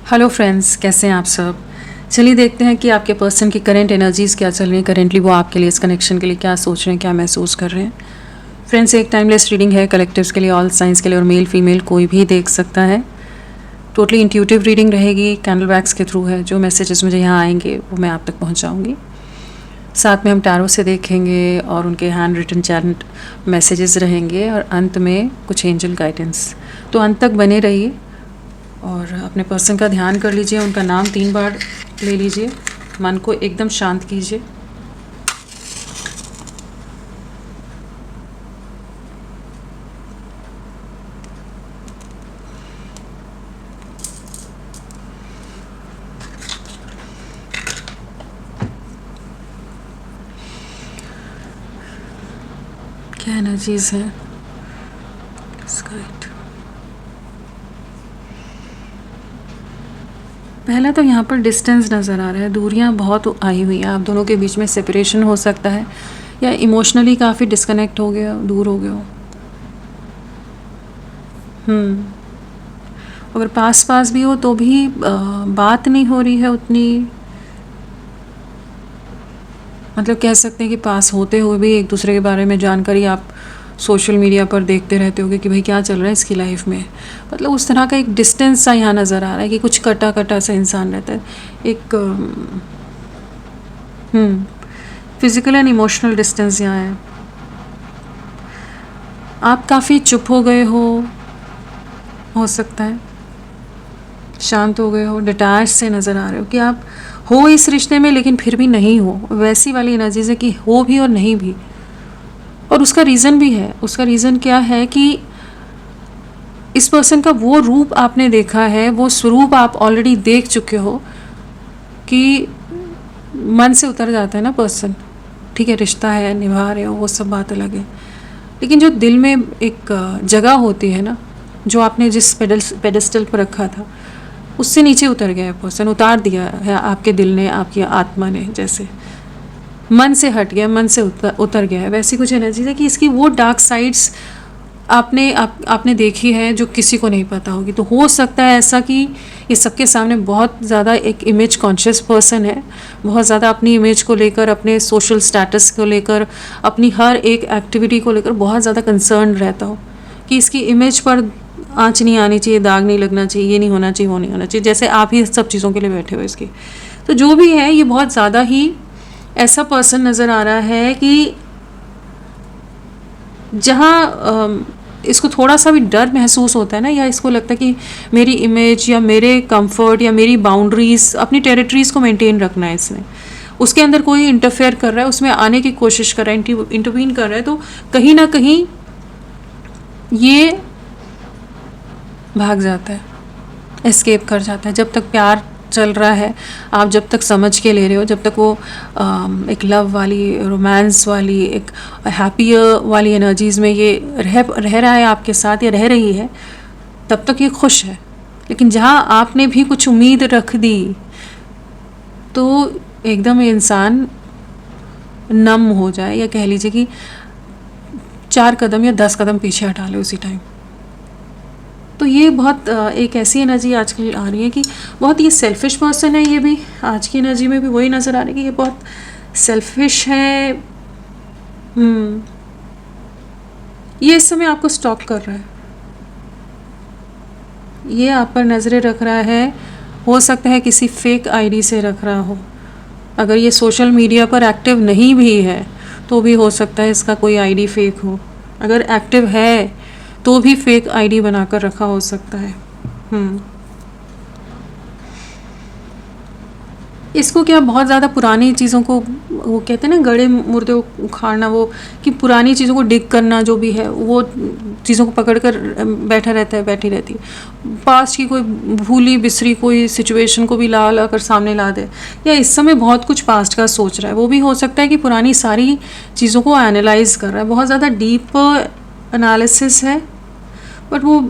Hello friends, कैसे हैं आप सब। चलिए देखते हैं कि आपके पर्सन की करंट एनर्जीज़ क्या चल रही हैं। करेंटली वो आपके लिए, इस कनेक्शन के लिए क्या सोच रहे हैं, क्या महसूस कर रहे हैं। फ्रेंड्स, एक टाइमलेस रीडिंग है, कलेक्टिव्स के लिए, ऑल साइंस के लिए, और मेल फीमेल कोई भी देख सकता है। टोटली इंट्यूटिव रीडिंग रहेगी, कैंडल वैक्स के थ्रू है। जो मैसेजेस मुझे यहाँ आएंगे वो मैं आप तक पहुँचाऊँगी। साथ में हम टैरो से देखेंगे और उनके हैंड रिटन चैट मैसेजेस रहेंगे, और अंत में कुछ एंजल गाइडेंस। तो अंत तक बने रहिए और अपने पर्सन का ध्यान कर लीजिए, उनका नाम 3 बार ले लीजिए, मन को एकदम शांत कीजिए। क्या एनर्जीज हैं। पहला तो यहाँ पर डिस्टेंस नज़र आ रहा है, दूरियाँ बहुत आई हुई हैं, आप दोनों के बीच में सेपरेशन हो सकता है, या इमोशनली काफ़ी डिस्कनेक्ट हो गया, दूर हो गए हो। अगर पास पास भी हो तो भी बात नहीं हो रही है उतनी, मतलब कह सकते हैं कि पास होते हुए भी एक दूसरे के बारे में जानकारी आप सोशल मीडिया पर देखते रहते होगे कि भाई क्या चल रहा है इसकी लाइफ में। मतलब उस तरह का एक डिस्टेंस सा यहाँ नज़र आ रहा है कि कुछ कटा कटा सा इंसान रहता है, एक फिज़िकल एंड इमोशनल डिस्टेंस यहाँ है। आप काफ़ी चुप हो गए हो सकता है, शांत हो गए हो, डिटैच से नज़र आ रहे हो कि आप हो इस रिश्ते में लेकिन फिर भी नहीं हो। वैसी वाली एनर्जीज है कि हो भी और नहीं भी। और उसका रीज़न भी है। उसका रीज़न क्या है कि इस पर्सन का वो रूप आपने देखा है, वो स्वरूप आप ऑलरेडी देख चुके हो कि मन से उतर जाता है ना पर्सन। ठीक है, रिश्ता है, निभा रहे हो, वो सब बात अलग है, लेकिन जो दिल में एक जगह होती है ना, जो आपने जिस पेडेस्टल पर रखा था, उससे नीचे उतर गया है पर्सन, उतार दिया है आपके दिल ने, आपकी आत्मा ने, जैसे मन से हट गया, मन से उतर गया है। वैसी कुछ एनर्जी है कि इसकी वो डार्क साइड्स आपने देखी है जो किसी को नहीं पता होगी। तो हो सकता है ऐसा कि ये सबके सामने बहुत ज़्यादा एक इमेज कॉन्शियस पर्सन है, बहुत ज़्यादा अपनी इमेज को लेकर, अपने सोशल स्टेटस को लेकर, अपनी हर एक एक्टिविटी को लेकर बहुत ज़्यादा कंसर्न रहता हो कि इसकी इमेज पर आँच नहीं आनी चाहिए, दाग नहीं लगना चाहिए, ये नहीं होना चाहिए, वो नहीं होना चाहिए, जैसे आप ही सब चीज़ों के लिए बैठे हो इसकी। तो जो भी है, ये बहुत ज़्यादा ही ऐसा पर्सन नज़र आ रहा है कि जहाँ इसको थोड़ा सा भी डर महसूस होता है ना, या इसको लगता है कि मेरी इमेज या मेरे कंफर्ट या मेरी बाउंड्रीज़, अपनी टेरिटरीज़ को मेंटेन रखना है इसने, उसके अंदर कोई इंटरफेयर कर रहा है, उसमें आने की कोशिश कर रहा है, इंटरवीन कर रहा है, तो कहीं ना कहीं ये भाग जाता है, एस्केप कर जाता है। जब तक प्यार चल रहा है, आप जब तक समझ के ले रहे हो, जब तक वो एक लव वाली, रोमांस वाली, एक हैप्पियर वाली एनर्जीज़ में ये रह रहा है आपके साथ या रह रही है, तब तक ये खुश है। लेकिन जहाँ आपने भी कुछ उम्मीद रख दी तो एकदम ये इंसान नम हो जाए, या कह लीजिए कि 4 कदम या 10 कदम पीछे हटा ले उसी टाइम। तो ये बहुत एक ऐसी एनर्जी आजकल आ रही है कि बहुत ये सेल्फिश पर्सन है। ये भी आज की एनर्जी में भी वही नज़र आ रही है कि ये बहुत सेल्फिश है। ये इस समय आपको स्टॉक कर रहा है, ये आप पर नज़रें रख रहा है। हो सकता है किसी फेक आईडी से रख रहा हो। अगर ये सोशल मीडिया पर एक्टिव नहीं भी है तो भी हो सकता है इसका कोई आईडी फेक हो। अगर एक्टिव है तो भी फेक आईडी बनाकर रखा हो सकता है। इसको क्या बहुत ज़्यादा पुरानी चीज़ों को, वो कहते हैं ना गड़े मुर्दे उखाड़ना, वो कि पुरानी चीज़ों को डिग करना, जो भी है वो चीज़ों को पकड़ कर बैठा रहता है, बैठी रहती है। पास्ट की कोई भूली बिसरी कोई सिचुएशन को भी ला कर सामने ला दे, या इस समय बहुत कुछ पास्ट का सोच रहा है। वो भी हो सकता है कि पुरानी सारी चीज़ों को एनालाइज कर रहा है, बहुत ज़्यादा डीप एनालिसिस है। बट वो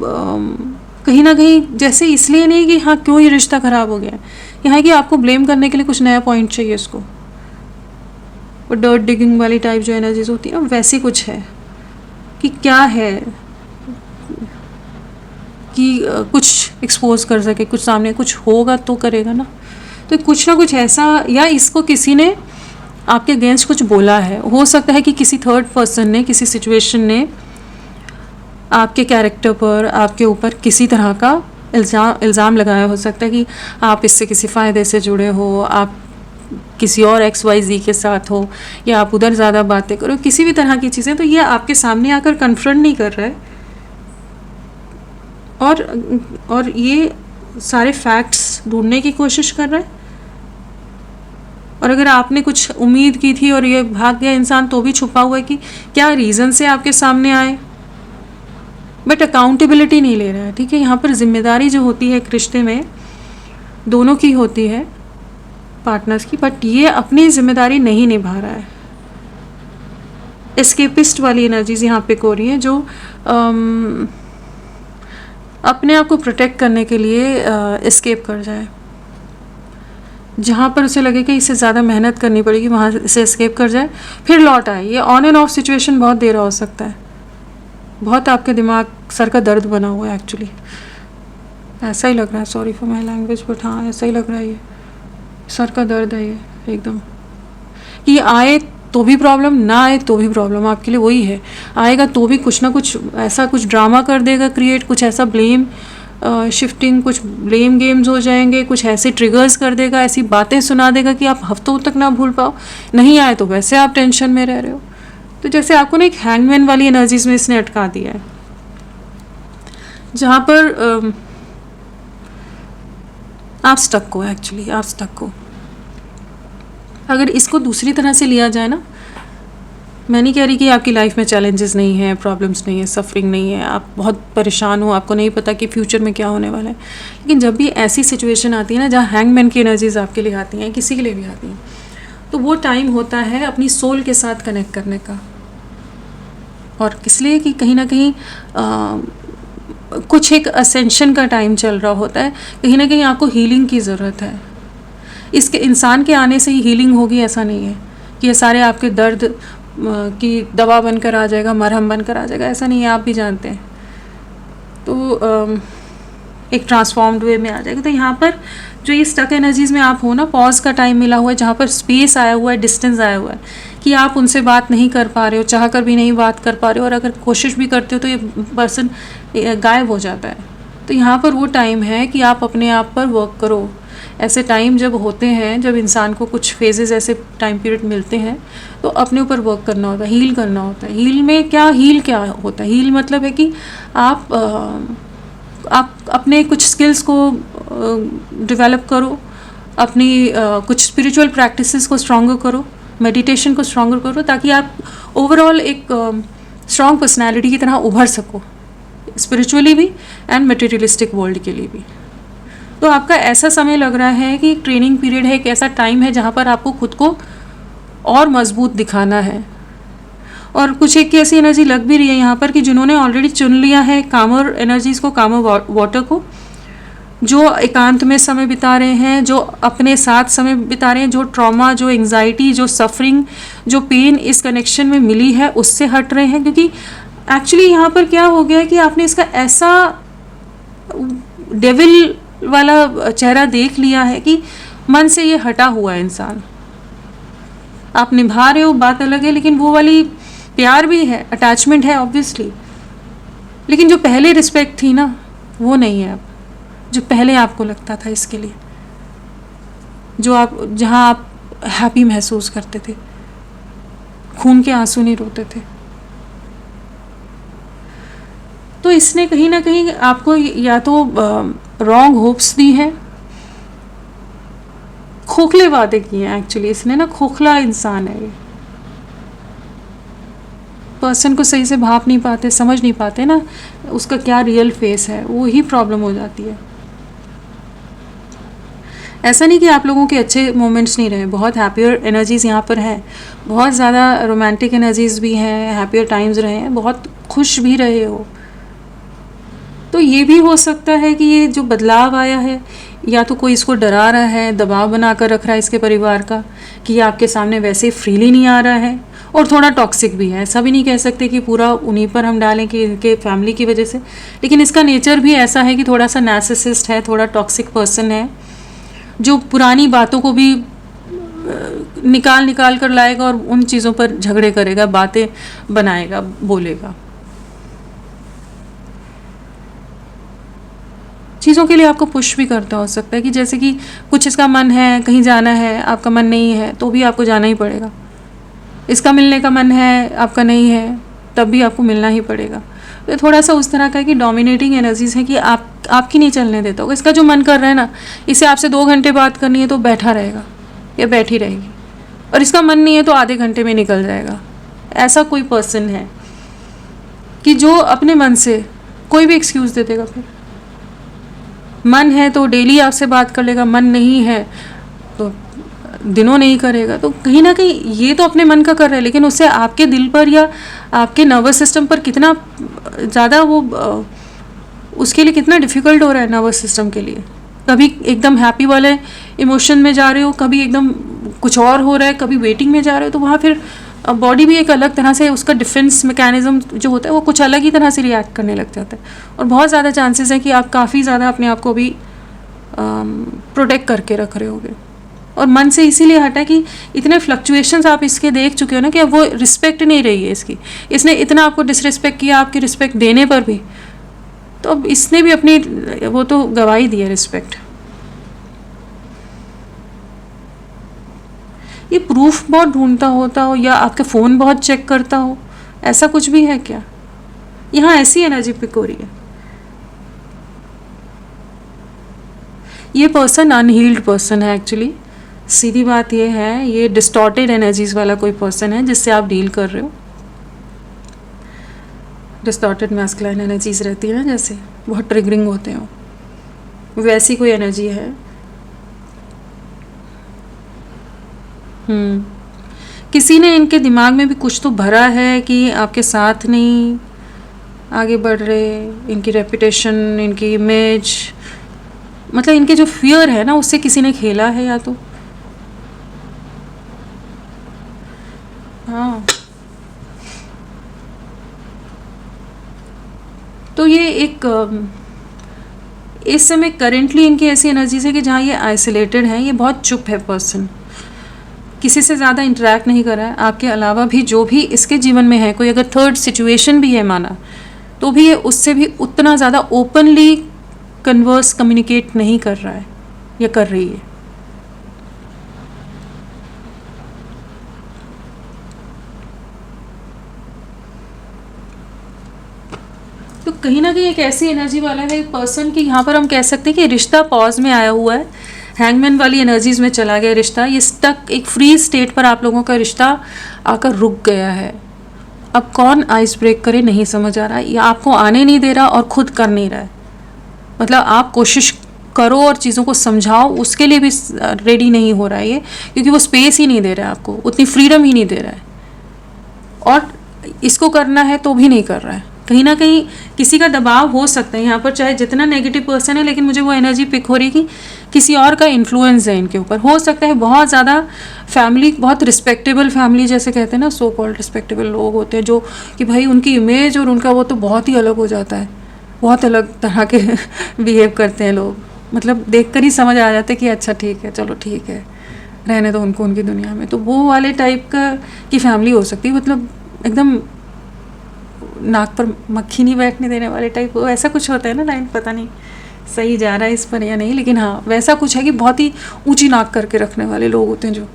कहीं ना कहीं जैसे इसलिए नहीं कि हाँ क्यों ये रिश्ता ख़राब हो गया, यहाँ है कि आपको ब्लेम करने के लिए कुछ नया पॉइंट चाहिए इसको। वो डर्ट डिगिंग वाली टाइप जो एनर्जीज होती है ना, वैसी कुछ है कि क्या है, कि कुछ एक्सपोज कर सके, कुछ सामने कुछ होगा तो करेगा ना। तो कुछ ना कुछ ऐसा, या इसको किसी ने आपके अगेंस्ट कुछ बोला है, हो सकता है कि किसी थर्ड पर्सन ने, किसी सिचुएशन ने आपके कैरेक्टर पर, आपके ऊपर किसी तरह का इल्ज़ाम लगाया। हो सकता है कि आप इससे किसी फ़ायदे से जुड़े हो, आप किसी और XYZ के साथ हो, या आप उधर ज़्यादा बातें करो, किसी भी तरह की चीज़ें। तो ये आपके सामने आकर कन्फ्रंट नहीं कर रहा है, और ये सारे फैक्ट्स ढूंढने की कोशिश कर रहा है। और अगर आपने कुछ उम्मीद की थी और ये भाग गया इंसान, तो भी छुपा हुआ है कि क्या रीज़न से आपके सामने आए, बट अकाउंटेबिलिटी नहीं ले रहा है। ठीक है, यहाँ पर जिम्मेदारी जो होती है एक रिश्ते में दोनों की होती है, पार्टनर्स की, बट ये अपनी जिम्मेदारी नहीं निभा रहा है। एस्केपिस्ट वाली एनर्जीज यहाँ पे हो रही हैं, जो अपने आप को प्रोटेक्ट करने के लिए एस्केप कर जाए। जहाँ पर उसे लगे कि इससे ज़्यादा मेहनत करनी पड़ेगी, वहाँ से एस्केप कर जाए, फिर लौट आए। ये ऑन एंड ऑफ सिचुएशन बहुत देर हो सकता है। बहुत आपके दिमाग, सर का दर्द बना हुआ है एक्चुअली, ऐसा ही लग रहा है। Sorry for my language, but हाँ ऐसा ही लग रहा है। ये सर का दर्द है ये एकदम, कि आए तो भी प्रॉब्लम, ना आए तो भी प्रॉब्लम। आपके लिए वही है, आएगा तो भी कुछ ना कुछ ऐसा कुछ ड्रामा कर देगा क्रिएट, कुछ ऐसा ब्लेम शिफ्टिंग, कुछ ब्लेम गेम्स हो जाएंगे, कुछ ऐसे ट्रिगर्स कर देगा, ऐसी बातें सुना देगा कि आप हफ्तों तक ना भूल पाओ। नहीं आए तो वैसे आप टेंशन में रह रहे हो। तो जैसे आपको ना एक हैंगमैन वाली एनर्जीज में इसने अटका दिया है, जहाँ पर आप स्टक हो, एक्चुअली आप स्टक हो। अगर इसको दूसरी तरह से लिया जाए ना, मैं नहीं कह रही कि आपकी लाइफ में चैलेंजेस नहीं हैं, प्रॉब्लम्स नहीं है, सफरिंग नहीं है, आप बहुत परेशान हो, आपको नहीं पता कि फ्यूचर में क्या होने वाला है, लेकिन जब भी ऐसी सिचुएशन आती है ना जहाँ हैंगमैन की एनर्जीज आपके लिए आती हैं, किसी के लिए भी आती हैं, तो वो टाइम होता है अपनी सोल के साथ कनेक्ट करने का। और इसलिए कि कहीं ना कहीं कुछ एक असेंशन का टाइम चल रहा होता है, कहीं ना कहीं आपको हीलिंग की ज़रूरत है। इसके इंसान के आने से ही हीलिंग होगी ऐसा नहीं है कि ये सारे आपके दर्द की दवा बनकर आ जाएगा, मरहम बनकर आ जाएगा, ऐसा नहीं है, आप भी जानते हैं। तो एक ट्रांसफॉर्म्ड वे में आ जाएगा। तो यहाँ पर जो ये स्टक एनर्जीज में आप हो ना, पॉज का टाइम मिला हुआ है, जहाँ पर स्पेस आया हुआ है, डिस्टेंस आया हुआ है, कि आप उनसे बात नहीं कर पा रहे हो, चाह कर भी नहीं बात कर पा रहे हो, और अगर कोशिश भी करते हो तो ये पर्सन गायब हो जाता है। तो यहाँ पर वो टाइम है कि आप अपने आप पर वर्क करो। ऐसे टाइम जब होते हैं, जब इंसान को कुछ फेजेस, ऐसे टाइम पीरियड मिलते हैं, तो अपने ऊपर वर्क करना होता है, हील करना होता है। हील में क्या होता है? हील मतलब है कि आप अपने कुछ स्किल्स को डेवलप करो, अपनी कुछ स्पिरिचुअल प्रैक्टिसेस को स्ट्रॉन्गर करो, मेडिटेशन को स्ट्रॉन्गर करो, ताकि आप ओवरऑल एक स्ट्रॉन्ग पर्सनैलिटी की तरह उभर सको, स्पिरिचुअली भी एंड मटेरियलिस्टिक वर्ल्ड के लिए भी। तो आपका ऐसा समय लग रहा है कि ट्रेनिंग पीरियड है, एक ऐसा टाइम है जहाँ पर आपको खुद को और मजबूत दिखाना है। और कुछ एक ऐसी एनर्जी लग भी रही है यहाँ पर कि जिन्होंने ऑलरेडी चुन लिया है कामर एनर्जीज़ को, कामर वाटर को, जो एकांत में समय बिता रहे हैं, जो अपने साथ समय बिता रहे हैं, जो ट्रॉमा, जो एंग्जाइटी, जो सफरिंग, जो पेन इस कनेक्शन में मिली है, उससे हट रहे हैं। क्योंकि एक्चुअली यहाँ पर क्या हो गया है कि आपने इसका ऐसा डेविल वाला चेहरा देख लिया है कि मन से ये हटा हुआ है इंसान। आप निभा रहे हो, बात अलग है, लेकिन वो वाली प्यार भी है, अटैचमेंट है ऑब्वियसली, लेकिन जो पहले रिस्पेक्ट थी ना, वो नहीं है अब, जो पहले आपको लगता था इसके लिए, जहाँ आप हैप्पी महसूस करते थे, खून के आंसू नहीं रोते थे। तो इसने कहीं ना कहीं आपको या तो रॉन्ग होप्स दी हैं, खोखले वादे किए हैं। एक्चुअली इसने ना, खोखला इंसान है ये, पर्सन को सही से भाप नहीं पाते, समझ नहीं पाते ना उसका क्या रियल फेस है, वो ही प्रॉब्लम हो जाती है। ऐसा नहीं कि आप लोगों के अच्छे मोमेंट्स नहीं रहे, बहुत हैप्पियर एनर्जीज़ यहाँ पर हैं, बहुत ज़्यादा रोमांटिक एनर्जीज़ भी हैं, हैप्पियर टाइम्स रहे हैं, बहुत खुश भी रहे हो। तो ये भी हो सकता है कि ये जो बदलाव आया है, या तो कोई इसको डरा रहा है, दबाव बना कर रख रहा है इसके परिवार का, कि ये आपके सामने वैसे फ्रीली नहीं आ रहा है, और थोड़ा टॉक्सिक भी है। ऐसा भी नहीं कह सकते कि पूरा उन्हीं पर हम डालें कि इनके फैमिली की वजह से, लेकिन इसका नेचर भी ऐसा है कि थोड़ा सा नार्सिसिस्ट है, थोड़ा टॉक्सिक पर्सन है, जो पुरानी बातों को भी निकाल निकाल कर लाएगा और उन चीज़ों पर झगड़े करेगा, बातें बनाएगा, बोलेगा। चीज़ों के लिए आपको पुश भी करता हो सकता है कि जैसे कि कुछ इसका मन है, कहीं जाना है, आपका मन नहीं है तो भी आपको जाना ही पड़ेगा। इसका मिलने का मन है, आपका नहीं है, तब भी आपको मिलना ही पड़ेगा। तो थोड़ा सा उस तरह का है कि डोमिनेटिंग एनर्जीज है कि आपकी नहीं चलने देता होगा। इसका जो मन कर रहा है ना, इसे आपसे 2 घंटे बात करनी है तो बैठा रहेगा या बैठी रहेगी, और इसका मन नहीं है तो आधे घंटे में निकल जाएगा। ऐसा कोई पर्सन है कि जो अपने मन से कोई भी एक्सक्यूज़ दे देगा। फिर मन है तो डेली आपसे बात कर लेगा, मन नहीं है तो दिनों नहीं करेगा। तो कहीं ना कहीं ये तो अपने मन का कर रहा है, लेकिन उससे आपके दिल पर या आपके नर्वस सिस्टम पर कितना ज़्यादा वो उसके लिए कितना डिफ़िकल्ट हो रहा है नर्वस सिस्टम के लिए। कभी एकदम हैप्पी वाले इमोशन में जा रहे हो, कभी एकदम कुछ और हो रहा है, कभी वेटिंग में जा रहे हो, तो वहाँ फिर बॉडी भी एक अलग तरह से, उसका डिफेंस मैकेनिज्म जो होता है वो कुछ अलग ही तरह से रिएक्ट करने लग जाता है। और बहुत ज़्यादा चांसेस है कि आप काफ़ी ज़्यादा अपने आप को भी प्रोटेक्ट करके रख रहे होगे, और मन से इसीलिए हटा कि इतने फ्लक्चुएशंस आप इसके देख चुके हो ना कि अब वो रिस्पेक्ट नहीं रही है इसकी। इसने इतना आपको डिसरिस्पेक्ट किया आपकी रिस्पेक्ट देने पर भी, तो अब इसने भी अपनी वो तो गवाही दी है रिस्पेक्ट। ये प्रूफ बहुत ढूंढता होता हो या आपके फ़ोन बहुत चेक करता हो, ऐसा कुछ भी है क्या? यहाँ ऐसी एनर्जी पिक हो रही है। ये पर्सन अनहील्ड पर्सन है एक्चुअली। सीधी बात ये है, ये डिस्टॉर्टेड एनर्जीज वाला कोई पर्सन है जिससे आप डील कर रहे हो। डिस्टॉर्टेड मैस्कुलाइन एनर्जीज रहती है ना, जैसे बहुत ट्रिगरिंग होते हो, वैसी कोई एनर्जी है। किसी ने इनके दिमाग में भी कुछ तो भरा है कि आपके साथ नहीं आगे बढ़ रहे, इनकी रेपुटेशन, इनकी इमेज, मतलब इनके जो फियर है ना, उससे किसी ने खेला है या तो। हाँ, तो ये एक इस समय करेंटली इनकी ऐसी एनर्जीज है कि जहाँ ये आइसोलेटेड है, ये बहुत चुप है पर्सन, किसी से ज़्यादा इंटरेक्ट नहीं कर रहा है। आपके अलावा भी जो भी इसके जीवन में है, कोई अगर थर्ड सिचुएशन भी है माना, तो भी ये उससे भी उतना ज़्यादा ओपनली कन्वर्स कम्युनिकेट नहीं कर रहा है या कर रही है। तो कहीं ना कहीं एक ऐसी एनर्जी वाला है पर्सन कि यहाँ पर हम कह सकते हैं कि रिश्ता पॉज में आया हुआ है, हैंगमैन वाली एनर्जीज में चला गया रिश्ता। ये स्टक एक फ्री स्टेट पर आप लोगों का रिश्ता आकर रुक गया है। अब कौन आइस ब्रेक करे नहीं समझ आ रहा है, या आपको आने नहीं दे रहा और खुद कर नहीं रहा है। मतलब आप कोशिश करो और चीज़ों को समझाओ, उसके लिए भी रेडी नहीं हो रहा है ये, क्योंकि वो स्पेस ही नहीं दे रहा है आपको, उतनी फ्रीडम ही नहीं दे रहा है, और इसको करना है तो भी नहीं कर रहा है। कहीं ना कहीं किसी का दबाव हो सकता है यहाँ पर, चाहे जितना नेगेटिव पर्सन है, लेकिन मुझे वो एनर्जी पिक हो रही कि किसी और का इन्फ्लुएंस है इनके ऊपर। हो सकता है बहुत ज़्यादा फैमिली, बहुत रिस्पेक्टेबल फैमिली जैसे कहते हैं ना, सो कॉल्ड रिस्पेक्टेबल लोग होते हैं जो कि भाई उनकी इमेज और उनका वो तो बहुत ही अलग हो जाता है, बहुत अलग तरह के बिहेव करते हैं लोग। मतलब देख कर ही समझ आ जाता है कि अच्छा ठीक है, चलो ठीक है, रहने दो उनको उनकी दुनिया में। तो वो वाले टाइप का की फैमिली हो सकती है, मतलब एकदम नाक पर मक्खी नहीं बैठने देने वाले टाइप, वो ऐसा कुछ होता है ना लाइन, पता नहीं सही जा रहा है इस पर या नहीं, लेकिन हाँ वैसा कुछ है कि बहुत ही ऊंची नाक करके रखने वाले लोग होते हैं जो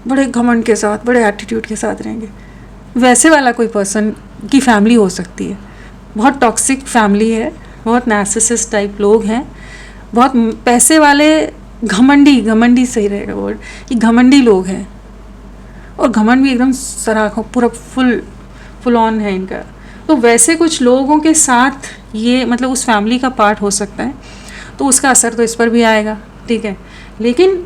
बड़े घमंड के साथ, बड़े एटीट्यूड के साथ रहेंगे। वैसे वाला कोई पर्सन की फैमिली हो सकती है। बहुत टॉक्सिक फैमिली है, बहुत नार्सिसिस्ट टाइप लोग हैं, बहुत पैसे वाले, घमंडी सही रहेगा वर्ड, कि घमंडी लोग हैं, और घमंड भी एकदम सराखों पूरा फुल ऑन है इनका। तो वैसे कुछ लोगों के साथ ये मतलब उस फैमिली का पार्ट हो सकता है, तो उसका असर तो इस पर भी आएगा, ठीक है। लेकिन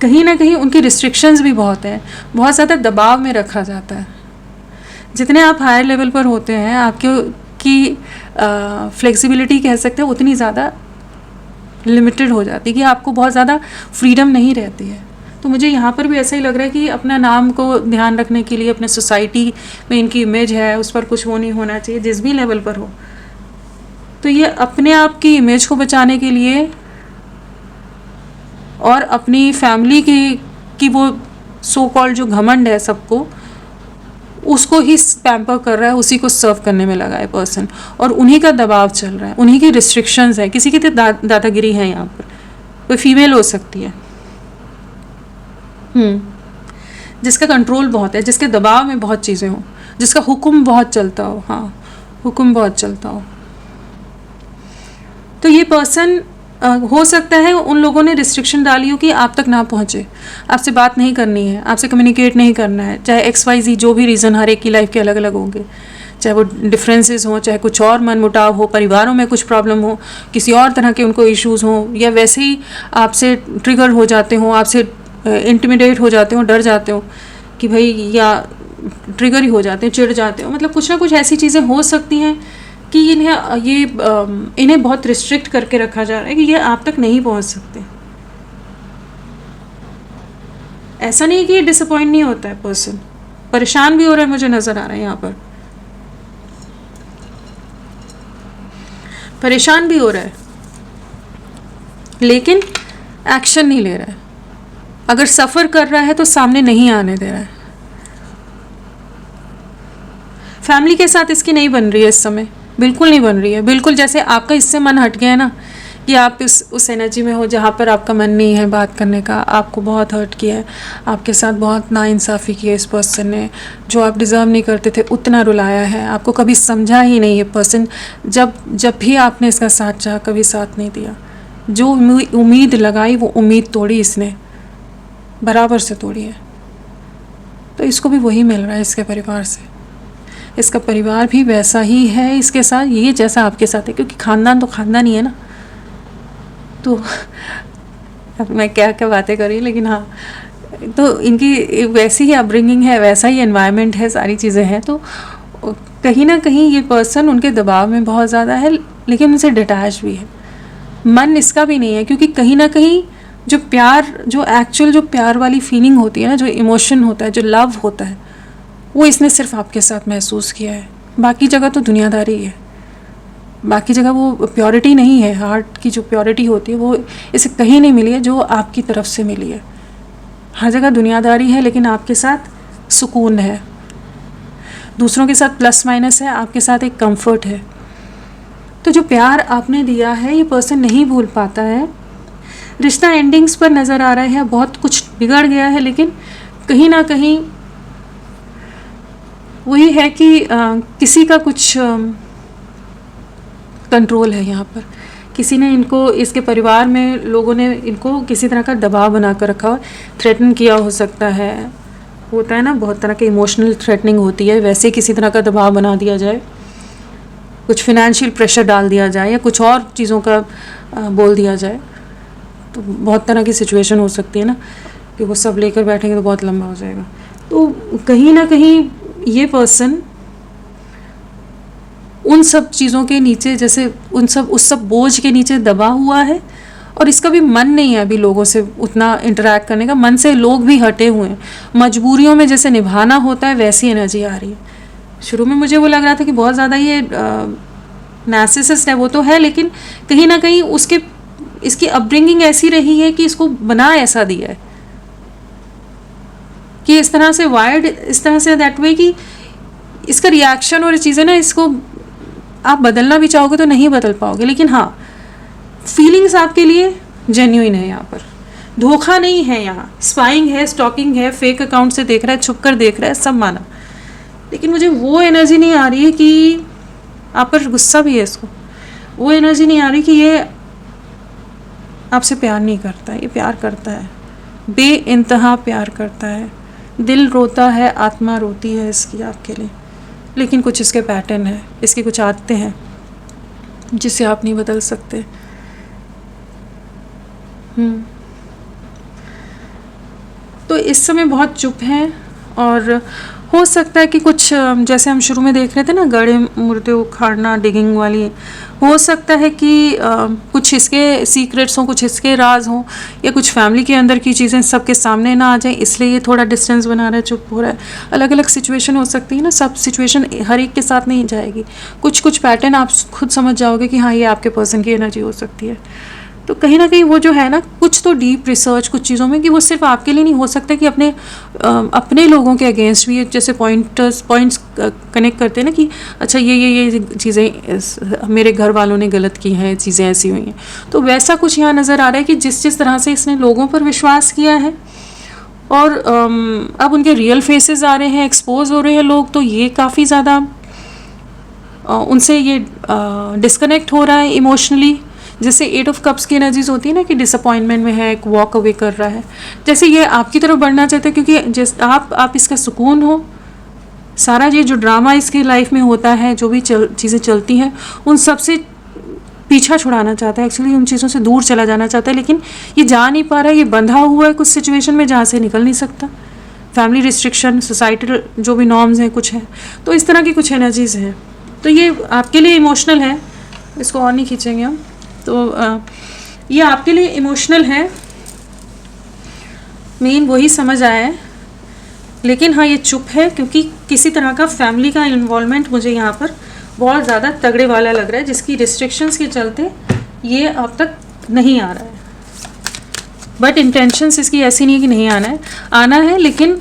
कहीं ना कहीं उनकी रिस्ट्रिक्शंस भी बहुत हैं, बहुत ज़्यादा दबाव में रखा जाता है। जितने आप हायर लेवल पर होते हैं, आपकी फ्लेक्सिबिलिटी कह सकते हैं उतनी ज़्यादा लिमिटेड हो जाती है कि आपको बहुत ज़्यादा फ्रीडम नहीं रहती है। तो मुझे यहाँ पर भी ऐसा ही लग रहा है कि अपना नाम को ध्यान रखने के लिए, अपने सोसाइटी में इनकी इमेज है उस पर कुछ वो नहीं होना चाहिए, जिस भी लेवल पर हो। तो ये अपने आप की इमेज को बचाने के लिए और अपनी फैमिली की वो सो कॉल्ड जो घमंड है सबको, उसको ही पैम्पर कर रहा है, उसी को सर्व करने में लगा है पर्सन, और उन्हीं का दबाव चल रहा है, उन्हीं की रिस्ट्रिक्शंस है। किसी की तो दादागिरी है यहाँ पर, कोई फीमेल हो सकती है जिसका कंट्रोल बहुत है, जिसके दबाव में बहुत चीज़ें हो, जिसका हुक्म बहुत चलता हो। हाँ, हुक्म बहुत चलता हो। तो ये पर्सन हो सकता है उन लोगों ने रिस्ट्रिक्शन डाली हो कि आप तक ना पहुँचे, आपसे बात नहीं करनी है, आपसे कम्युनिकेट नहीं करना है, चाहे XYZ जो भी रीज़न, हर एक की लाइफ के अलग अलग होंगे, चाहे वो डिफरेंसेस हों, चाहे कुछ और मनमुटाव हो, परिवारों में कुछ प्रॉब्लम हो, किसी और तरह के उनको इश्यूज़ हों, या वैसे ही आपसे ट्रिगर हो जाते हों, आपसे इंटिमिडेट हो जाते हो, डर जाते हो कि भाई, या ट्रिगर ही हो जाते हैं, चिढ़ जाते हो, मतलब कुछ ना कुछ ऐसी चीज़ें हो सकती हैं कि इन्हें बहुत रिस्ट्रिक्ट करके रखा जा रहा है कि ये आप तक नहीं पहुंच सकते। ऐसा नहीं कि ये डिसअपॉइंट नहीं होता है, पर्सन परेशान भी हो रहा है, मुझे नज़र आ रहा है यहाँ पर परेशान भी हो रहा है, लेकिन एक्शन नहीं ले रहा है। अगर सफ़र कर रहा है तो सामने नहीं आने दे रहा है। फैमिली के साथ इसकी नहीं बन रही है इस समय, बिल्कुल नहीं बन रही है। बिल्कुल जैसे आपका इससे मन हट गया है ना, कि आप उस एनर्जी में हो जहाँ पर आपका मन नहीं है बात करने का, आपको बहुत हर्ट किया है, आपके साथ बहुत नाइंसाफ़ी की है इस पर्सन ने, जो आप डिज़र्व नहीं करते थे उतना रुलाया है, आपको कभी समझा ही नहीं है पर्सन। जब भी आपने इसका साथ चाहा, कभी साथ नहीं दिया। जो उम्मीद लगाई वो उम्मीद तोड़ी इसने, बराबर से तोड़ी है। तो इसको भी वही मिल रहा है इसके परिवार से। इसका परिवार भी वैसा ही है इसके साथ, ये जैसा आपके साथ है, क्योंकि ख़ानदान तो ख़ानदान ही है ना। तो अब मैं क्या क्या बातें कर रही हूँ, लेकिन हाँ, तो इनकी वैसी ही अपब्रिंगिंग है, वैसा ही एनवायरनमेंट है, सारी चीज़ें हैं। तो कहीं ना कहीं ये पर्सन उनके दबाव में बहुत ज़्यादा है, लेकिन उनसे डिटैच भी है। मन इसका भी नहीं है, क्योंकि कहीं ना कहीं जो एक्चुअल जो प्यार वाली फीलिंग होती है ना, जो इमोशन होता है, जो लव होता है, वो इसने सिर्फ आपके साथ महसूस किया है। बाकी जगह तो दुनियादारी है, बाकी जगह वो प्योरिटी नहीं है। हार्ट की जो प्योरिटी होती है वो इसे कहीं नहीं मिली है जो आपकी तरफ से मिली है। हर जगह दुनियादारी है, लेकिन आपके साथ सुकून है। दूसरों के साथ प्लस माइनस है, आपके साथ एक कंफर्ट है। तो जो प्यार आपने दिया है ये पर्सन नहीं भूल पाता है। रिश्ता एंडिंग्स पर नज़र आ रहा है, बहुत कुछ बिगड़ गया है, लेकिन कहीं ना कहीं वही है कि किसी का कुछ कंट्रोल है यहाँ पर। किसी ने इनको, इसके परिवार में लोगों ने इनको किसी तरह का दबाव बना कर रखा हो, थ्रेटन किया हो सकता है। होता है ना, बहुत तरह के इमोशनल थ्रेटनिंग होती है, वैसे किसी तरह का दबाव बना दिया जाए, कुछ फिनेंशियल प्रेशर डाल दिया जाए, या कुछ और चीज़ों का बोल दिया जाए। तो बहुत तरह की सिचुएशन हो सकती है ना, कि वो सब लेकर बैठेंगे तो बहुत लंबा हो जाएगा। तो कहीं ना कहीं ये पर्सन उन सब चीज़ों के नीचे, जैसे उस सब बोझ के नीचे दबा हुआ है, और इसका भी मन नहीं है अभी लोगों से उतना इंटरेक्ट करने का। मन से लोग भी हटे हुए हैं, मजबूरियों में जैसे निभाना होता है वैसी एनर्जी आ रही है। शुरू में मुझे वो लग रहा था कि बहुत ज़्यादा ये नार्सिसिस्ट है, वो तो है, लेकिन कहीं ना कहीं इसकी अपब्रिंगिंग ऐसी रही है कि इसको बना ऐसा दिया है कि इस तरह से वायर्ड, इस तरह से दैट वे, कि इसका रिएक्शन और चीज़ें ना, इसको आप बदलना भी चाहोगे तो नहीं बदल पाओगे। लेकिन हाँ, फीलिंग्स आपके लिए जेन्युइन है, यहाँ पर धोखा नहीं है, यहाँ स्पाइंग है, स्टॉकिंग है, फेक अकाउंट से देख रहा है, छुप कर देख रहा है, सब माना। लेकिन मुझे वो एनर्जी नहीं आ रही है कि आप पर गुस्सा भी है इसको, वो एनर्जी नहीं आ रही कि ये आपसे प्यार नहीं करता है। ये प्यार करता है, बेइंतहा प्यार करता है। दिल रोता है, आत्मा रोती है इसकी आपके लिए, लेकिन कुछ इसके पैटर्न है, इसकी कुछ आदतें हैं जिसे आप नहीं बदल सकते। तो इस समय बहुत चुप हैं, और हो सकता है कि कुछ जैसे हम शुरू में देख रहे थे ना, गड़े मुर्दे उखाड़ना, डिगिंग वाली, हो सकता है कि कुछ इसके सीक्रेट्स हों, कुछ इसके राज हों, या कुछ फैमिली के अंदर की चीज़ें सबके सामने ना आ जाए, इसलिए ये थोड़ा डिस्टेंस बना रहा है, चुप हो रहा है। अलग अलग सिचुएशन हो सकती है ना, सब सिचुएशन हर एक के साथ नहीं जाएगी। कुछ कुछ पैटर्न आप खुद समझ जाओगे कि हाँ, ये आपके पर्सन की एनर्जी हो सकती है। तो कहीं ना कहीं वो जो है ना, कुछ तो डीप रिसर्च कुछ चीज़ों में, कि वो सिर्फ आपके लिए नहीं हो सकता, कि अपने लोगों के अगेंस्ट भी, जैसे पॉइंट्स कनेक्ट करते हैं ना, कि अच्छा ये चीज़ें मेरे घर वालों ने गलत की हैं, चीज़ें ऐसी हुई हैं। तो वैसा कुछ यहाँ नज़र आ रहा है कि जिस तरह से इसने लोगों पर विश्वास किया है, और अब उनके रियल फेसेस आ रहे हैं, एक्सपोज हो रहे हैं लोग, तो ये काफ़ी ज़्यादा उनसे ये डिस्कनेक्ट हो रहा है इमोशनली। जैसे 8 ऑफ कप्स की एनर्जीज होती है ना, कि डिसअपॉइंटमेंट में है, एक वॉक अवे कर रहा है, जैसे ये आपकी तरफ बढ़ना चाहते हैं, क्योंकि जैसे आप इसका सुकून हो, सारा ये जो ड्रामा इसकी लाइफ में होता है, जो भी चीज़ें चलती हैं, उन सब से पीछा छुड़ाना चाहता है, एक्चुअली उन चीज़ों से दूर चला जाना चाहता है, लेकिन ये जा नहीं पा रहा है, ये बंधा हुआ है कुछ सिचुएशन में जहाँ से निकल नहीं सकता। फैमिली रिस्ट्रिक्शन, सोसाइटल जो भी नॉर्म्स हैं कुछ है, तो इस तरह की कुछ एनर्जीज हैं। तो ये आपके लिए इमोशनल है, इसको और नहीं खींचेंगे हम। तो ये आपके लिए इमोशनल है, मेन वही समझ आया है। लेकिन हाँ, ये चुप है क्योंकि किसी तरह का फैमिली का इन्वॉल्वमेंट मुझे यहाँ पर बहुत ज़्यादा तगड़े वाला लग रहा है, जिसकी रिस्ट्रिक्शंस के चलते ये अब तक नहीं आ रहा है। बट इंटेंशंस इसकी ऐसी नहीं है कि नहीं आना है, लेकिन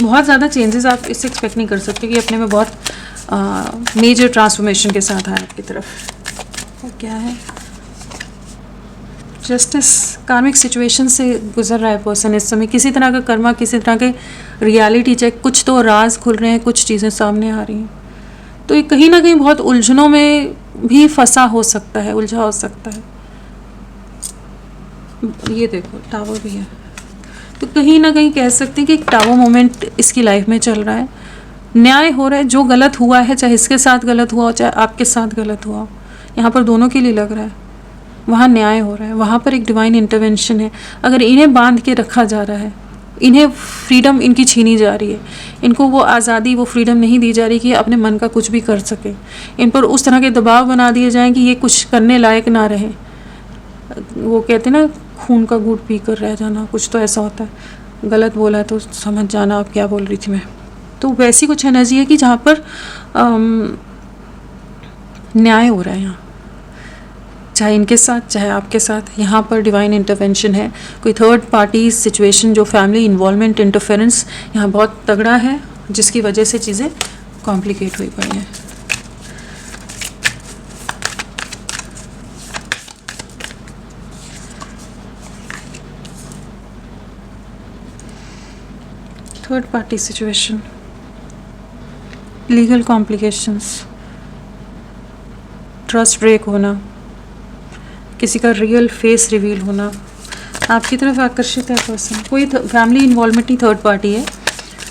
बहुत ज़्यादा चेंजेस आप इससे एक्सपेक्ट नहीं कर सकते कि अपने में बहुत मेजर ट्रांसफॉर्मेशन के साथ आए आपकी तरफ। और क्या है, जस्टिस, कार्मिक सिचुएशन से गुजर रहा है पर्सन इस समय, किसी तरह का कर्मा, किसी तरह के रियलिटी चेक, कुछ तो राज खुल रहे हैं, कुछ चीज़ें सामने आ रही हैं। तो ये कहीं ना कहीं बहुत उलझनों में भी फंसा हो सकता है, उलझा हो सकता है। ये देखो टावर भी है, तो कहीं ना कहीं कह सकते हैं कि एक टावर मोमेंट इसकी लाइफ में चल रहा है। न्याय हो रहा है, जो गलत हुआ है, चाहे इसके साथ गलत हुआ हो, चाहे आपके साथ गलत हुआ हो, यहाँ पर दोनों के लिए लग रहा है वहाँ न्याय हो रहा है, वहाँ पर एक डिवाइन इंटरवेंशन है। अगर इन्हें बांध के रखा जा रहा है, इन्हें फ्रीडम इनकी छीनी जा रही है, इनको वो आज़ादी, वो फ्रीडम नहीं दी जा रही कि अपने मन का कुछ भी कर सके, इन पर उस तरह के दबाव बना दिए जाएं कि ये कुछ करने लायक ना रहे। वो कहते हैं ना, खून का घूंट पी कर रह जाना, कुछ तो ऐसा होता है। गलत बोला तो समझ जाना आप क्या बोल रही थी मैं। तो वैसी कुछ एनर्जी है कि जहाँ पर न्याय हो रहा है, यहाँ चाहे इनके साथ चाहे आपके साथ, यहाँ पर डिवाइन इंटरवेंशन है। कोई थर्ड पार्टी सिचुएशन, जो फैमिली इन्वॉल्वमेंट, इंटरफेरेंस यहाँ बहुत तगड़ा है, जिसकी वजह से चीज़ें कॉम्प्लिकेट हुई पड़ी हैं। Third party situation, legal complications, trust break होना, किसी का रियल फेस रिवील होना, आपकी तरफ आकर्षित है पर्सन। कोई फैमिली इन्वॉल्वमेंट ही थर्ड पार्टी है,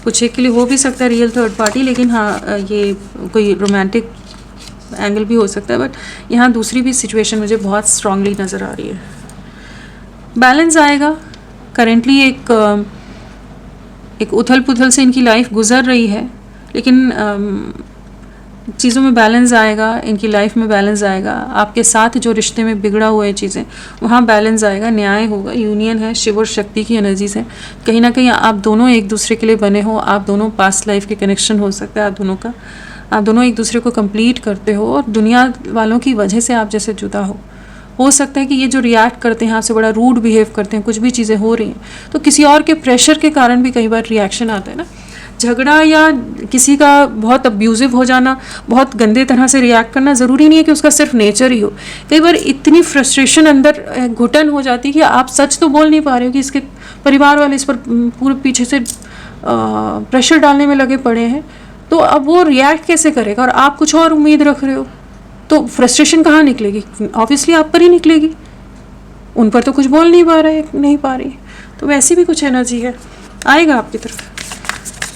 कुछ एक के लिए हो भी सकता है रियल थर्ड पार्टी, लेकिन हाँ, ये कोई रोमांटिक एंगल भी हो सकता है। बट यहाँ दूसरी भी सिचुएशन मुझे बहुत स्ट्रांगली नज़र आ रही है। बैलेंस आएगा। करेंटली एक उथल पुथल से इनकी लाइफ गुजर रही है, लेकिन चीज़ों में बैलेंस आएगा, इनकी लाइफ में बैलेंस आएगा। आपके साथ जो रिश्ते में बिगड़ा हुआ है चीज़ें, वहाँ बैलेंस आएगा, न्याय होगा। यूनियन है, शिव और शक्ति की एनर्जीज है। कहीं ना कहीं आप दोनों एक दूसरे के लिए बने हो, आप दोनों पास्ट लाइफ के कनेक्शन हो सकता है आप दोनों एक दूसरे को कंप्लीट करते हो, और दुनिया वालों की वजह से आप जैसे जुदा हो सकता है कि ये जो रिएक्ट करते हैं, आपसे बड़ा रूड बिहेव करते हैं, कुछ भी चीज़ें हो रही हैं, तो किसी और के प्रेशर के कारण भी कई बार रिएक्शन आता है ना, झगड़ा या किसी का बहुत अब्यूजिव हो जाना, बहुत गंदे तरह से रिएक्ट करना, ज़रूरी नहीं है कि उसका सिर्फ नेचर ही हो। कई बार इतनी फ्रस्ट्रेशन अंदर घुटन हो जाती है कि आप सच तो बोल नहीं पा रहे हो, कि इसके परिवार वाले इस पर पूरे पीछे से प्रेशर डालने में लगे पड़े हैं, तो अब वो रिएक्ट कैसे करेगा, और आप कुछ और उम्मीद रख रहे हो, तो फ्रस्ट्रेशन कहाँ निकलेगी? ऑब्वियसली आप पर ही निकलेगी, उन पर तो कुछ बोल नहीं पा रही। तो वैसी भी कुछ एनर्जी है, आएगा आपकी तरफ,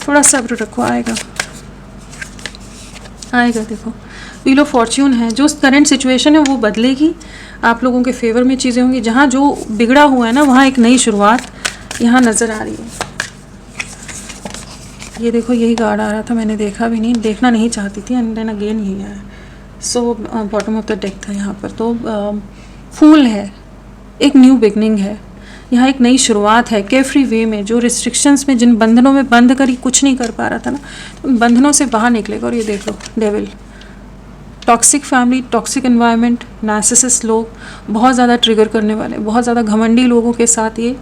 थोड़ा सब्र रखो, आएगा। देखो व्हील ऑफ फॉर्च्यून है, जो करंट सिचुएशन है वो बदलेगी, आप लोगों के फेवर में चीज़ें होंगी। जहाँ जो बिगड़ा हुआ है ना, वहाँ एक नई शुरुआत यहाँ नज़र आ रही है। ये देखो यही कार्ड आ रहा था, मैंने देखा भी नहीं, देखना नहीं चाहती थी, एंड देन अगेन यही आया। So bottom of the deck था यहाँ पर। तो फूल है, एक न्यू बिगनिंग है, यहाँ एक नई शुरुआत है केयरफ्री वे में। जो रिस्ट्रिक्शंस में, जिन बंधनों में बंद कर ही कुछ नहीं कर पा रहा था ना, उन बंधनों से बाहर निकलेगा। और ये देख लो devil, toxic family, toxic environment, narcissist लोग, बहुत ज़्यादा ट्रिगर करने वाले, बहुत ज़्यादा घमंडी लोगों के साथ ये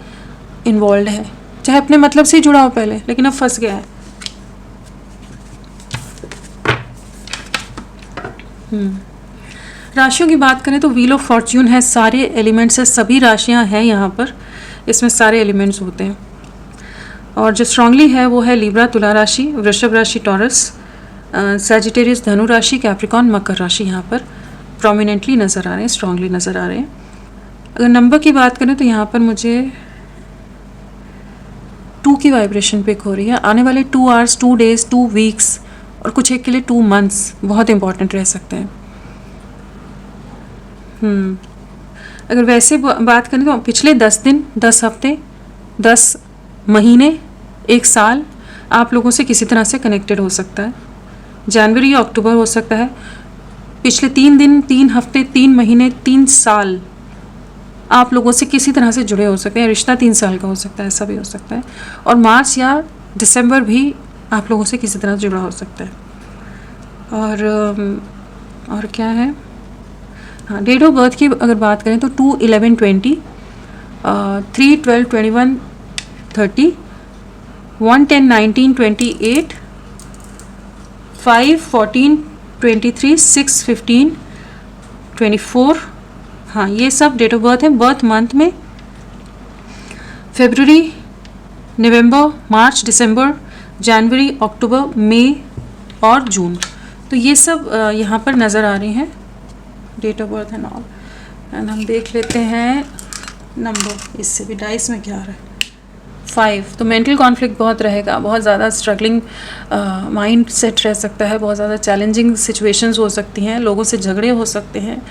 इन्वॉल्व है, चाहे अपने मतलब से ही जुड़ा हो पहले, लेकिन अब फंस गया है। राशियों की बात करें तो व्हील ऑफ फॉर्च्यून है, सारे एलिमेंट्स है, सभी राशियां हैं यहाँ पर, इसमें सारे एलिमेंट्स होते हैं। और जो स्ट्रांगली है वो है लिब्रा तुला राशि, वृषभ राशि टॉरस, सैजिटेरियस धनु राशि, कैप्रिकॉन मकर राशि यहाँ पर प्रोमिनेंटली नज़र आ रहे हैं, स्ट्रांगली नज़र आ रहे हैं। अगर नंबर की बात करें तो यहाँ पर मुझे 2 की वाइब्रेशन पिक हो रही है। आने वाले 2 आवर्स, 2 डेज, 2 वीक्स और कुछ एक के लिए 2 मंथ्स बहुत इंपॉर्टेंट रह सकते हैं। अगर वैसे बात करें तो पिछले 10 दिन, 10 हफ्ते, 10 महीने, 1 साल आप लोगों से किसी तरह से कनेक्टेड हो सकता है। जनवरी या अक्टूबर हो सकता है। पिछले 3 दिन, 3 हफ्ते, 3 महीने, 3 साल आप लोगों से किसी तरह से जुड़े हो सकते हैं। रिश्ता 3 साल का हो सकता है, ऐसा भी हो सकता है। और मार्च या दिसंबर भी आप लोगों से किसी तरह जुड़ा हो सकता है। और क्या है, हाँ, डेट ऑफ बर्थ की अगर बात करें तो 2/11/20, 3/12/21, 30, 1/10/19/28, 5/14/23, 6/15/24। हाँ, ये सब डेट ऑफ बर्थ है। बर्थ मंथ में फरवरी, नवंबर, मार्च, दिसंबर, जनवरी, अक्टूबर, मई और जून। तो ये सब यहाँ पर नज़र आ रही हैं, date of birth and all. And हम देख लेते हैं नंबर, इससे भी डाइस में क्या आ रहा है। 5, तो मेंटल कॉन्फ्लिक्ट बहुत रहेगा, बहुत ज़्यादा स्ट्रगलिंग माइंड सेट रह सकता है, बहुत ज़्यादा चैलेंजिंग सिचुएशंस हो सकती हैं, लोगों से झगड़े हो सकते हैं,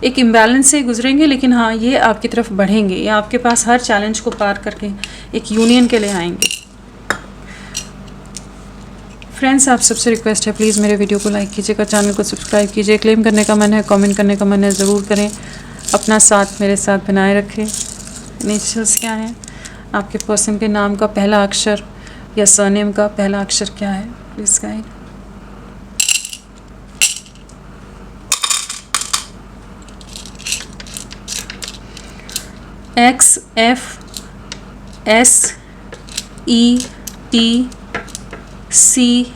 एक इम्बैलेंस से गुजरेंगे, लेकिन हाँ, ये आपकी तरफ बढ़ेंगे, ये आपके पास हर चैलेंज को पार करके एक यूनियन के लिए आएंगे। फ्रेंड्स, आप सबसे रिक्वेस्ट है, प्लीज़ मेरे वीडियो को लाइक कीजिएगा, चैनल को सब्सक्राइब कीजिए। क्लेम करने का मन है, कमेंट करने का मन है, ज़रूर करें। अपना साथ मेरे साथ बनाए रखें। इनिशियल्स क्या हैं? आपके पर्सन के नाम का पहला अक्षर या सरनेम का पहला अक्षर क्या है? Please guide. X, F, S, E, T, C,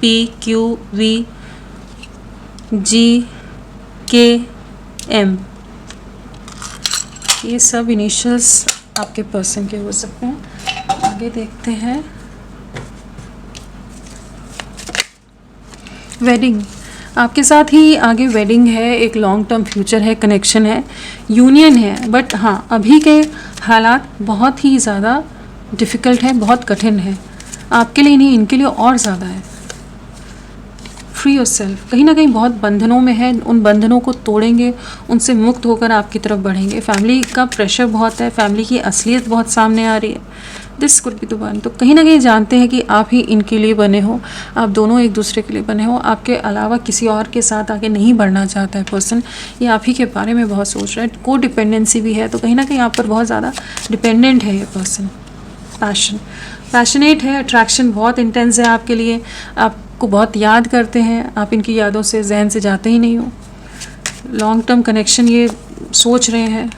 P, Q, V, G, K, M। ये सब इनिशियल्स आपके पर्सन के हो सकते हैं। आगे देखते हैं। वेडिंग, आपके साथ ही आगे वेडिंग है, एक लॉन्ग टर्म फ्यूचर है, कनेक्शन है, यूनियन है। बट हाँ, अभी के हालात बहुत ही ज़्यादा डिफ़िकल्ट है, बहुत कठिन है आपके लिए, नहीं इनके लिए और ज़्यादा है। फ्री योरसेल्फ, कहीं ना कहीं बहुत बंधनों में है, उन बंधनों को तोड़ेंगे, उनसे मुक्त होकर आपकी तरफ बढ़ेंगे। फैमिली का प्रेशर बहुत है, फैमिली की असलियत बहुत सामने आ रही है। This could be the one. तो कहीं ना कहीं जानते हैं कि आप ही इनके लिए बने हो, आप दोनों एक दूसरे के लिए बने हो, आपके अलावा किसी और के साथ आगे नहीं बढ़ना चाहता है पर्सन, ये आप ही के बारे में बहुत सोच रहा है। को डिपेंडेंसी भी है, तो कहीं ना कहीं आप पर बहुत ज़्यादा डिपेंडेंट है ये पर्सन। पैशनेट है, अट्रैक्शन बहुत इंटेंस है आपके लिए, आपको बहुत याद करते हैं, आप इनकी यादों से जहन से जाते ही नहीं हो। लॉन्ग टर्म कनेक्शन ये सोच रहे हैं,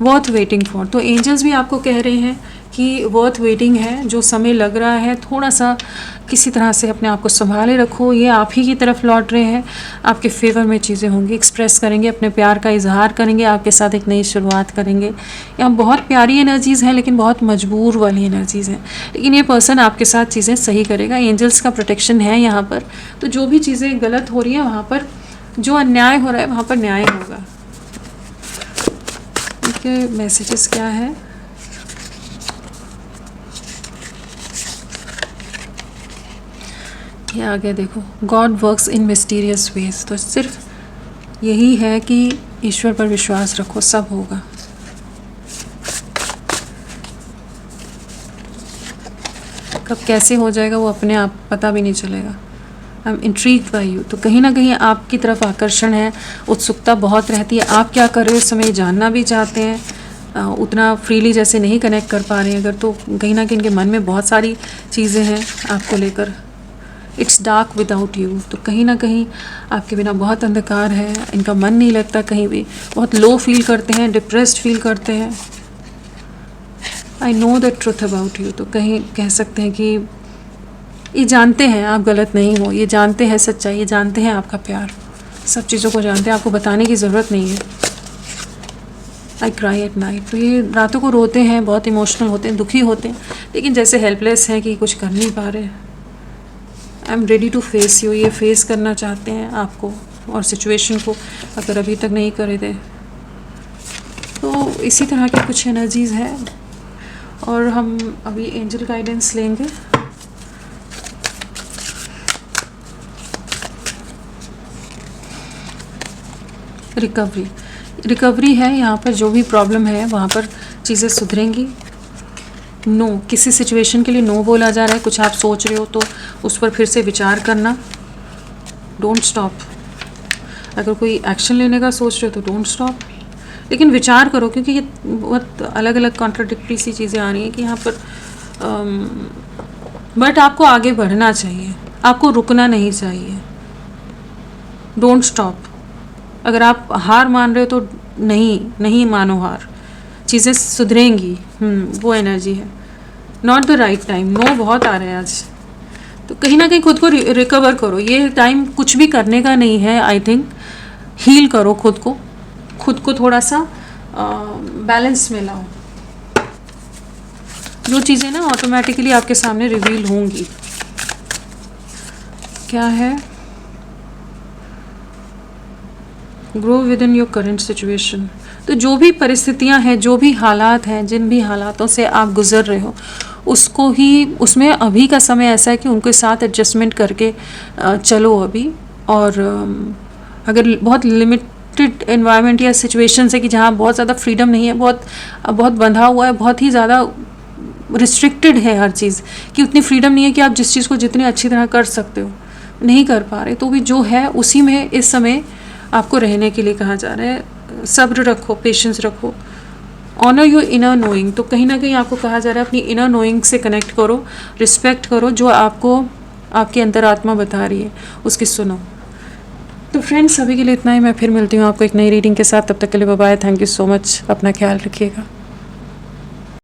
वर्थ वेटिंग फॉर। तो एंजल्स भी आपको कह रहे हैं कि वर्थ वेटिंग है, जो समय लग रहा है थोड़ा सा किसी तरह से अपने आप को संभाले रखो, ये आप ही की तरफ लौट रहे हैं, आपके फेवर में चीज़ें होंगी, एक्सप्रेस करेंगे, अपने प्यार का इजहार करेंगे, आपके साथ एक नई शुरुआत करेंगे। यहाँ बहुत प्यारी एनर्जीज़ हैं, लेकिन बहुत मजबूर वाली एनर्जीज़ हैं, लेकिन ये पर्सन आपके साथ चीज़ें सही करेगा। एंजल्स का प्रोटेक्शन है यहाँ पर। तो जो भी चीज़ें गलत हो रही हैं वहाँ पर, जो अन्याय हो रहा है वहाँ पर न्याय होगा। इनके मैसेजेस क्या है? ये आगे देखो, God works in mysterious ways. तो सिर्फ यही है कि ईश्वर पर विश्वास रखो, सब होगा। कब कैसे हो जाएगा वो अपने आप पता भी नहीं चलेगा। I am intrigued by you. तो कहीं ना कहीं आपकी तरफ आकर्षण है, उत्सुकता बहुत रहती है, आप क्या कर रहे हो इस समय जानना भी चाहते हैं। उतना फ्रीली जैसे नहीं कनेक्ट कर पा रहे हैं अगर, तो कहीं ना कहीं इनके मन में बहुत सारी चीज़ें हैं आपको लेकर। It's dark without you. तो कहीं ना कहीं आपके बिना बहुत अंधकार है, इनका मन नहीं लगता कहीं भी, बहुत लो फील करते हैं, डिप्रेस्ड फील करते हैं। I know the truth about you. तो कहीं कह सकते हैं कि ये जानते हैं आप गलत नहीं हो, ये जानते हैं सच्चाई, ये जानते हैं आपका प्यार, सब चीज़ों को जानते हैं, आपको बताने की ज़रूरत नहीं है। I cry at night. तो ये रातों को रोते हैं, बहुत इमोशनल होते हैं, दुखी होते हैं, लेकिन जैसे हेल्पलेस हैं कि कुछ कर नहीं पा रहे। I am ready to face you. ये फेस करना चाहते हैं आपको और सिचुएशन को, अगर अभी तक नहीं करे थे। तो इसी तरह की कुछ एनर्जीज़ है और हम अभी एंजल गाइडेंस लेंगे। रिकवरी है यहाँ पर, जो भी प्रॉब्लम है वहाँ पर चीज़ें सुधरेंगी। नो, किसी सिचुएशन के लिए नो बोला जा रहा है, कुछ आप सोच रहे हो तो उस पर फिर से विचार करना। Don't stop. अगर कोई एक्शन लेने का सोच रहे हो तो डोंट स्टॉप, लेकिन विचार करो, क्योंकि ये बहुत अलग अलग कॉन्ट्राडिक्टरी सी चीज़ें आ रही हैं कि यहाँ पर बट आपको आगे बढ़ना चाहिए, आपको रुकना नहीं चाहिए। Don't stop. अगर आप हार मान रहे हो तो नहीं मानो हार, चीज़ें सुधरेंगी। वो एनर्जी है। Not the right time. No बहुत आ रहे हैं आज। तो कहीं ना कहीं खुद को रिकवर करो। ये टाइम कुछ भी करने का नहीं है। आई थिंक हील करो खुद को थोड़ा सा बैलेंस में लाओ। जो चीज़ें ना ऑटोमेटिकली आपके सामने रिवील होंगी। क्या है? Grow with in your current situation. तो जो भी परिस्थितियां हैं, जो भी हालात हैं, जिन भी हालातों से आप गुजर रहे हो, उसको ही, उसमें अभी का समय ऐसा है कि उनके साथ एडजस्टमेंट करके चलो अभी। और अगर बहुत लिमिटेड एनवायरनमेंट या सिचुएशन है कि जहाँ बहुत ज़्यादा फ्रीडम नहीं है, बहुत बंधा हुआ है, बहुत ही ज़्यादा रिस्ट्रिक्टेड है हर चीज़, कि उतनी फ्रीडम नहीं है कि आप जिस चीज़ को जितनी अच्छी तरह कर सकते हो, नहीं कर पा रहे, तो भी जो है उसी में इस समय आपको रहने के लिए कहा जा रहा है। सब्र रखो, पेशेंस रखो, ऑनर योर इनर नोइंग। तो कहीं ना कहीं आपको कहा जा रहा है अपनी इनर नोइंग से कनेक्ट करो, रिस्पेक्ट करो, जो आपको आपकी अंतरात्मा बता रही है उसकी सुनो। तो फ्रेंड्स, अभी के लिए इतना ही। मैं फिर मिलती हूँ आपको एक नई रीडिंग के साथ। तब तक के लिए bye bye. Thank you so much. अपना ख्याल रखिएगा।